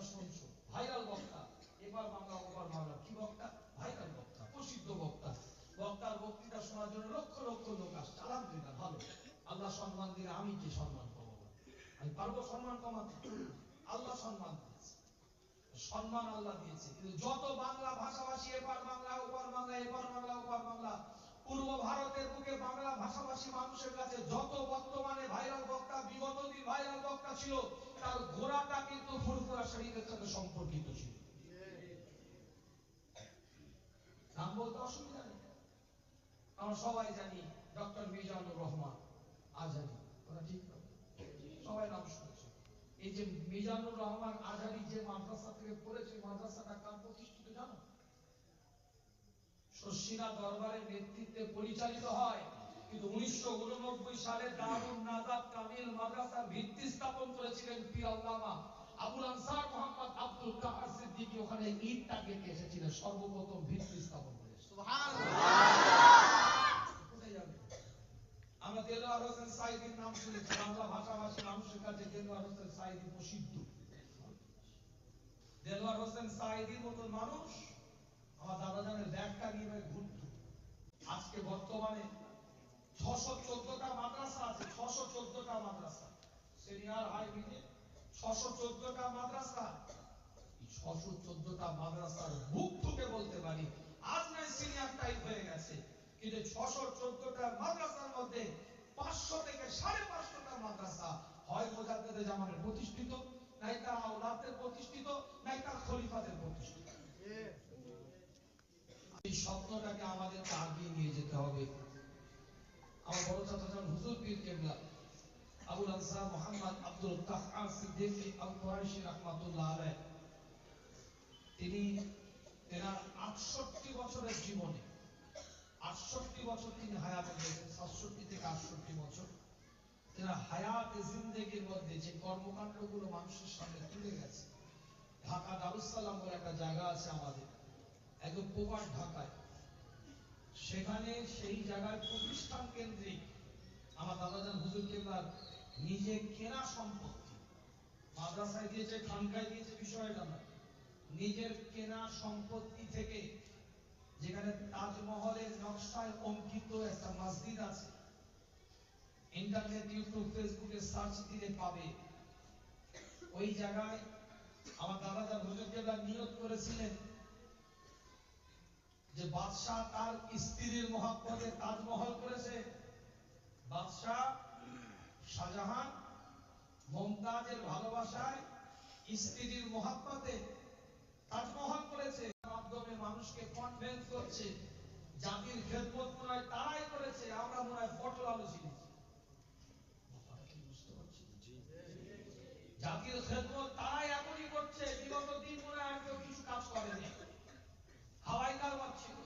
তোমরা শুনছো, ভাইরাল বক্তা, এবার বাংলা ওপার বাংলা, কি বক্তা? ভাইরাল বক্তা, প্রসিদ্ধ বক্তা। বক্তার বক্তৃতা শোনার জন্য লক্ষ লক্ষ লোক আসছে। আলহামদুলিল্লাহ, ভালো। আল্লাহ সম্মান দিলে আমি কি সম্মান পাবো? আমি পারবো সম্মান কমাতে? আল্লাহ সম্মান দিয়েছে, সম্মান আল্লাহ দিয়েছে। কিন্তু যত বাংলা ভাষাভাষী, এপার বাংলা ওপার বাংলা, এপার বাংলা ওপার বাংলা, পূর্ব ভারতের বুকে বাংলা ভাষাভাষী মানুষের কাছে যত বর্তমানে ভাইরাল বক্তা, বিগত দিন ভাইরাল বক্তা ছিল, তার গোড়াটা কিন্তু ফুরফুরা শরীফের সাথে সম্পর্কিত ছিল। নাম বলতে অসুবিধা নেই, আমরা সবাই জানি ডক্টর মিজানুর রহমান আজহারী, কথা ঠিক না? সবাই নাম শুনেছে। এই যে মিজানুর রহমান আজহারী যে মাদ্রাসা থেকে পড়েছে, মাদ্রাসাটা কার প্রতিষ্ঠিত জানো? শর্ষিনা দরবারের নেতৃত্বে পরিচালিত হয়। কিন্তু 1989 সালে দারুন নাজাত কামিল মাদ্রাসার ভিত্তি স্থাপন করেছিলেন পীর আল্লামা আবুল আনসার মোহাম্মদ আব্দুল কাহার সিদ্দিকী। ওখানে ঈদটা গেতে এসেছিলেন, সর্বপ্রথম ভিত্তি স্থাপন করেছেন। আমরা দেলোয়ার হোসেন সাইদির নাম শুনেছি, বাংলা ভাষাভাষী মানুষের কাছে দেলোয়ার হোসেন সাইদি প্রসিদ্ধ। দেলোয়ার হোসেন সাইদির মতন মানুষ আমার দাদাজানের ব্যাগটা নিয়ে ঘুরত। আজকে বর্তমানে 614টা মাদ্রাসা আছে, 614টা মাদ্রাসা, সিনিয়র হাই মিলে 614টা মাদ্রাসা। 614টা মাদ্রাসার বুক থেকে বলতে পারি আজ নয় সিনিয়র টাইপ হয়ে গেছে, কিন্তু 614টা মাদ্রাসার মধ্যে 500 থেকে 550টা মাদ্রাসা হয় মুজাদ্দেদে জামানের প্রতিষ্ঠিত, নাই তার আওলাদের প্রতিষ্ঠিত, নাই তার খলিফাদের প্রতিষ্ঠিত। এই স্বপ্নটাকে আমাদেরকে আগিয়ে নিয়ে যেতে হবে। আমার বড় চাচা হুজুর পীর কেবলা আবুল আনসার মোহাম্মদ আব্দুল কাহ্হার সিদ্দিকী আল কুরাইশি রাহমাতুল্লাহ আলাইহ, তিনি তেনার 68 বছরের জীবনে 68 বছর তিনি হায়াতে রয়েছেন, 67 থেকে 68 বছর তেনার হায়াতে জিন্দেগির মধ্যে যে কর্মকাণ্ডগুলো মানুষের সামনে তুলে গেছে। ঢাকা দারুস সালাম বলে একটা জায়গা আছে আমাদের, একদম প্রবাস ঢাকায়, সেখানে সেই জায়গায় প্রতিষ্ঠান কেন্দ্রিক আমার দাদাজান হুজুর কেবলার নিজে কেনা সম্পত্তি, মাদ্রাসায় দিয়েছে, খানকায় দিয়েছে, বিষয়টা না, নিজের কেনা সম্পত্তি থেকে, যেখানে তাজমহলের নকশায় অঙ্কিত একটা মসজিদ আছে, ইন্টারনেট ইউটিউব ফেসবুকে সার্চ দিলে পাবে। ওই জায়গায় আমার দাদাজান হুজুর কেবলা নিয়ত করেছিলেন যে বাদশাহ তার স্ত্রীর মহব্বতে তাজমহল করেছে, বাদশাহ শাহজাহান মুমতাজের ভালোবাসায় স্ত্রীর মহব্বতে তাজমহল করেছে, মাধ্যমে মানুষকে কনভিন্স করছে জাতির খেদমত মনে হয় তারাই করেছে, আমরা মনে হয় পটল আলু ছিলেছি। জাতির খেদমত তারাই এখনই করছে, বিগত দিন মনে হয় কেউ কিছু কাজ করেনি, হাওয়াই কারবার ছিল।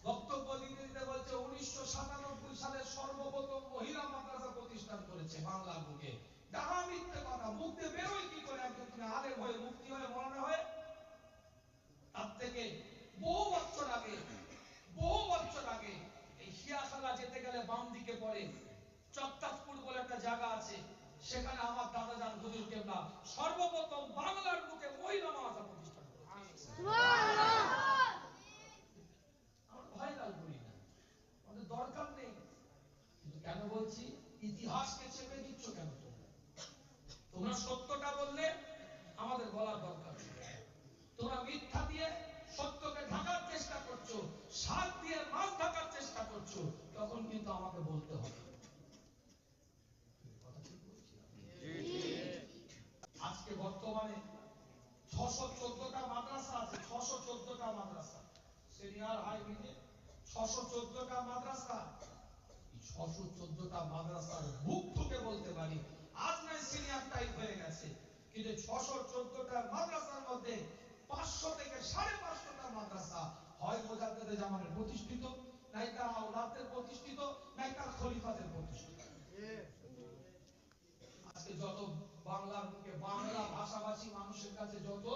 বক্তব্য দিতে দিতে বলছে 1997 সালে সর্বপ্রথম মহিলা মাদ্রাসা প্রতিষ্ঠান করেছে বাংলার বুকে। ডাহা মিথ্যে কথা, মুখ দিয়ে বেরোয় কি করে একজন তুমি আলেম হয়ে, মুফতি হয়ে, মৌলানা হয়ে? তার থেকে বহু বছর আগে এই শিয়াখালা যেতে গেলে বাম দিকে পড়ে চত্তাজপুর বলে একটা জায়গা আছে, সেখানে আমার দাদাজান হুজুর কেবলা সর্বপ্রথম বাংলার বুকে মহিলা মাদ্রাসা প্রতিষ্ঠান করেছে। সুবহানাল্লাহ। আমরা ভাইরাল করি না, আমাদের দরকার নেই, কিন্তু কেন বলছি, ইতিহাসকে চেপে দিচ্ছ কেন? তোমরা সত্যটা বললে আমাদের বলার দরকার ছিল, তোমরা মিথ্যা দিয়ে সত্যকে ঢাকার চেষ্টা করছো, শাক দিয়ে মাছ ঢাকার চেষ্টা করছো, তখন কিন্তু আমাকে বলতে হবে। আজকে বর্তমানে 614টা মাদ্রাসা আছে, 614টা মাদ্রাসা, সিনিয়র হাই মিলে 614টা মাদ্রাসা। 614টা মাদ্রাসার বুক থেকে বলতে পারি আজ নয় সিনিয়র টাইপ হয়ে গেছে, কিন্তু 614টা মাদ্রাসার মধ্যে 500 থেকে 550টা মাদ্রাসা হয় মুজাদ্দেদে জামানের প্রতিষ্ঠিত, নাই তার আওলাদের প্রতিষ্ঠিত, নাই তার খলিফাদের প্রতিষ্ঠিত। আজকে যত বাংলার বুকে বাংলা ভাষাভাষী মানুষের কাছে যত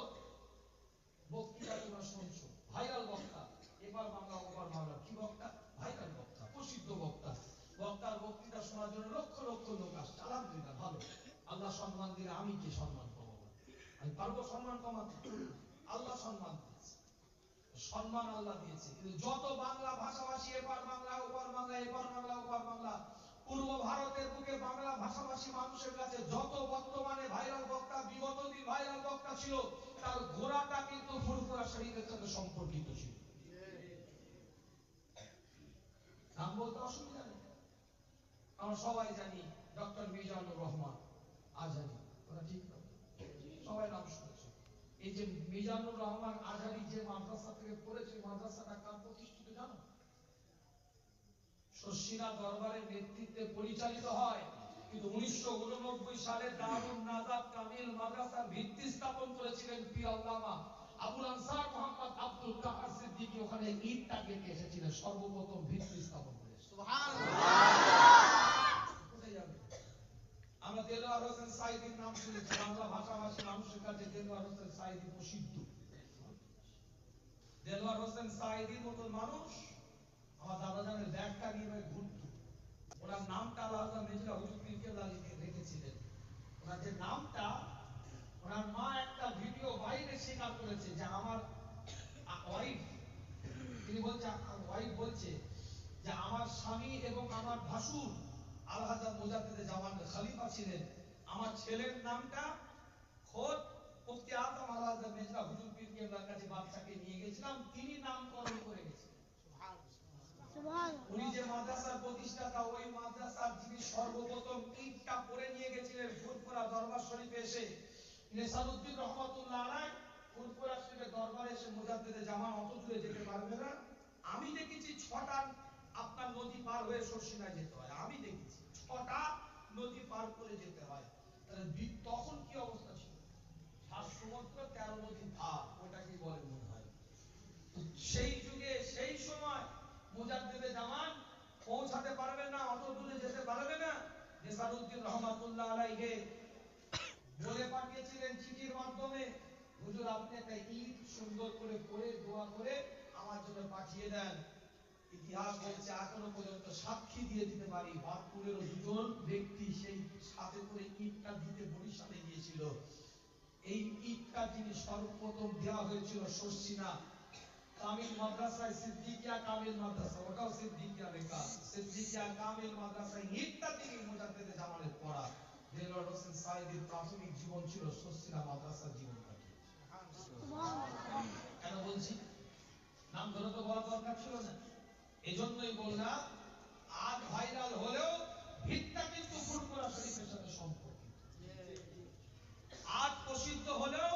বক্তৃতা তোমরা শুনছো, ভাইরাল বক্তা, এবার বাংলা ওপার বাংলা, কি বক্তা? ভাইরাল বক্তা, প্রসিদ্ধ বক্তা। বক্তার বক্তৃতা শোনার জন্য লক্ষ লক্ষ লোক আসছে। আলহামদুলিল্লাহ, ভালো। আল্লাহ সম্মান দিলে আমি কি সম্মান পাবো? আমি পারবো সম্মান কমাতে? আল্লাহ সম্মান দিয়েছে, সম্মান আল্লাহ দিয়েছে। কিন্তু যত বাংলা ভাষাভাষী, এপার বাংলা ওপার বাংলা, এপার বাংলা ওপার বাংলা, পূর্ব ভারতের বুকে বাংলা ভাষাভাষী মানুষের কাছে যত বর্তমানে ভাইরাল বক্তা, বিগত দিন ভাইরাল বক্তা ছিল, তার গোড়াটা কিন্তু ফুরফুরা শরীফের সাথে সম্পর্কিত ছিল। নাম বলতে অসুবিধা নেই, আমরা সবাই জানি ডক্টর মিজানুর রহমান আজহারি, কথা ঠিক না? সবাই নাম শুনেছে। এই যে মিজানুর রহমান আজহারি যে মাদ্রাসা থেকে পড়েছে, মাদ্রাসাটা কার প্রতিষ্ঠিত জানো? শর্ষিনা দরবারের নেতৃত্বে পরিচালিত হয়। কিন্তু 1989 সালে দারুন নাজাত কামিল মাদ্রাসার ভিত্তি স্থাপন করেছিলেন পীর আল্লামা আবুল আনসার মোহাম্মদ আব্দুল কাহার সিদ্দিকী। ওখানে ইটটা কেটে এসেছিলেন, সর্বপ্রথম ভিত্তি স্থাপন করে। কোথায় যাবে? আমরা দেলোয়ার হোসেন সাইদির নাম শুনেছি, বাংলা ভাষাভাষী মানুষের কাছে দেলোয়ার হোসেন সাইদি প্রসিদ্ধ। দেলোয়ার হোসেন সাইদির মতো মানুষ আমার দাদা জানের ব্যাগটা নিয়ে ঘুরত। ওনার নামটা আল্লাহ মেজরা হুজুর পীর কেবলা রেখেছিলেন। ওনার যে নামটা, ওনার মা একটা ভিডিও বাইরে স্বীকার করেছে যে আমার ওয়াইফ, তিনি বলছে, ওয়াইফ বলছে যে আমার স্বামী এবং আমার ভাসুর আলহাজা মুজাদ্দিদে জামান খলিফা ছিলেন, আমার ছেলের নামটা খোদ মুফতি আজম আলহাজা মেজরা হুজুর পীর কেবলার কাছে বাচ্চাকে নিয়ে গেছিলাম, তিনি নামকরণ করে গেছেন। উনি যে মাদ্রাসার প্রতিষ্ঠাতা, ওই মাদ্রাসার যিনি সর্বপ্রথম ইটটা পড়ে নিয়ে গেছিলেন ফুরফুরা দরবার শরীফে এসে, নেসারউদ্দিন রহমাতুল্লাহ আলাইহি ফুরফুরা শরীফের দরবারে এসে মুজাদ্দিদে জামান অত দূরে যেতে পারবে না। আমি দেখেছি 6টা আপনার নদী পার হয়ে শর্ষিনায় যেতে হয়, আমি দেখেছি 6টা নদী পার করে যেতে হয়। তখন কি অবস্থা ছিল? 7 সমুদ্র 13 নদী ধার, ওটা কি বলে মনে হয়। সেই যুগে সেই সময় মুজাদ্দিদে জামান পৌঁছাতে পারবে না, অত দূরে যেতে পারবে না। নেসারউদ্দিন রহমাতুল্লাহ আলাইহি বলে পাঠিয়েছিলেন চিঠির মাধ্যমে, হুজুর আপনি একটা ঈদ সুন্দর করে পড়ে দোয়া করে আমার জন্য পাঠিয়ে দেন। ইতিহাস বলছে এখনো পর্যন্ত সাক্ষী দিয়ে দিতে পারি, বাদপুরের 2জন ব্যক্তি সেই সাথে করে ঈদটা দিতে বরিশালে গিয়েছিল। এই ঈদটা যিনি সর্বপ্রথম দেওয়া হয়েছিল শর্ষিনা কামিল মাদ্রাসায়, সিদ্দিকিয়া কামিল মাদ্রাসা, ওটাও সিদ্দিকিয়া লেখা, সিদ্দিকিয়া কামিল মাদ্রাসায় ঈদটা তিনি মুজাদ্দিদে জামানের পড়া। দেলোয়ার হোসেন সাইদির প্রাথমিক জীবন ছিল শর্ষিনা মাদ্রাসার জীবনটা। কেন বলছি? নাম ধরে তো বলা দরকার ছিল না, এজন্যই বললাম আজ ভাইরাল হলেও ভিতটা কিন্তু ফুরফুরা শরীফের সাথে সম্পর্কিত। আজ প্রসিদ্ধ হলেও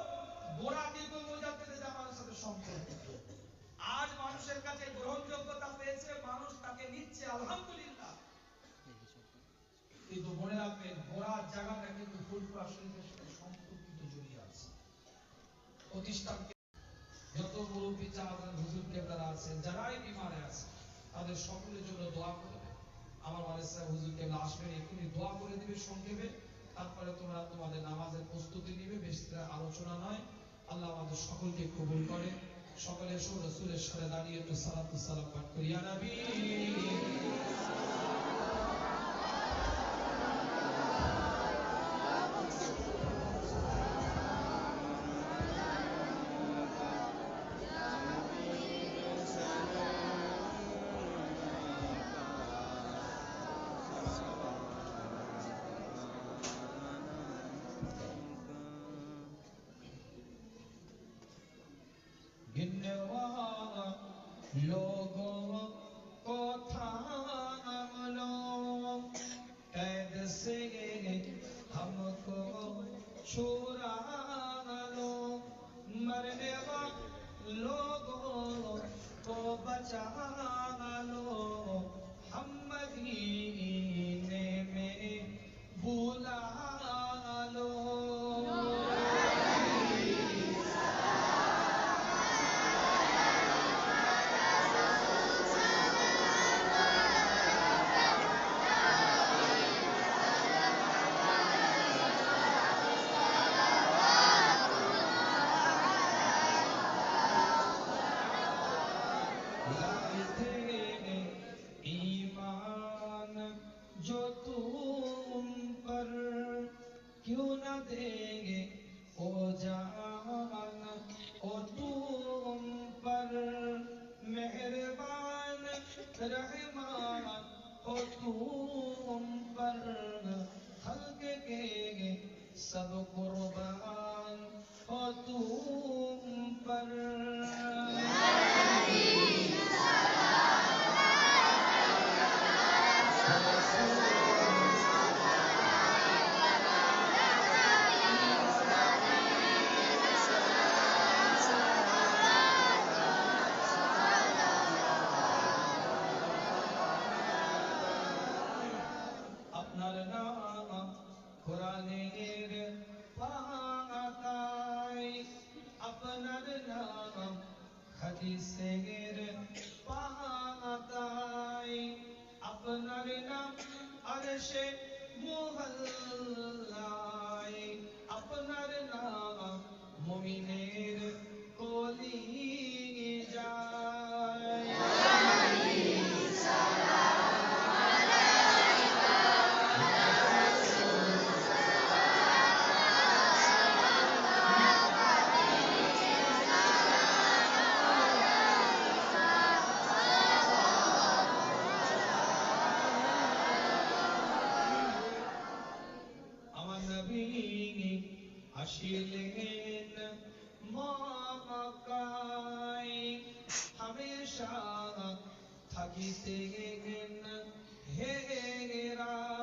গোড়া কিন্তু মুজাদ্দিদে জামানের সাথে সম্পর্কিত। আজ মানুষের কাছে গ্রহণযোগ্যতা পেয়েছে, মানুষ তাকে নিচ্ছে, আলহামদুলিল্লাহ। কিন্তু মনে রাখবেন গোড়ার জায়গাটা কিন্তু ফুরফুরা শরীফের সাথে সম্পর্কিত, জড়িয়ে আছে। প্রতিষ্ঠান যত মুরব্বী চাচা হুজুর কেবলারা আছেন, যারাই বিমারে আছে, তাদের সকলের জন্য দোয়া করবে। আমার ওয়ালিদ সাহেব হুজুর কেবলা আসবেন, এক্ষুনি দোয়া করে দিবে সংক্ষেপে, তারপরে তোমরা তোমাদের নামাজের প্রস্তুতি নিবে, বেশি আলোচনা নয়। আল্লাহ আমাদের সকলকে কবুল করে। সকলে রাসূলের সাথে দাঁড়িয়ে একটু সালাতু সালাম পাঠ করি, ইয়া নবী लोगों को थाम लो, कैद से हमको छुड़ा लो, मरने वाले लोगों को बचा लो, हम मदीने में बुला लो। ईमान जो तुम पर क्यों न देंगे ओ जान ओ तुम पर मेहरबान रहमान हो तुम पर खल्क के सब कुर्बान हो तुम पर আপনার নাম কোরআনের পাতায় আপনার নাম হাদিসের পাতায় আপনার নাম আরশে মুহল্লায় আপনার নাম মুমিনের কলি যায় আমার নবী আসিলেন মক্কায় হামেশা থাকিতেন হেরা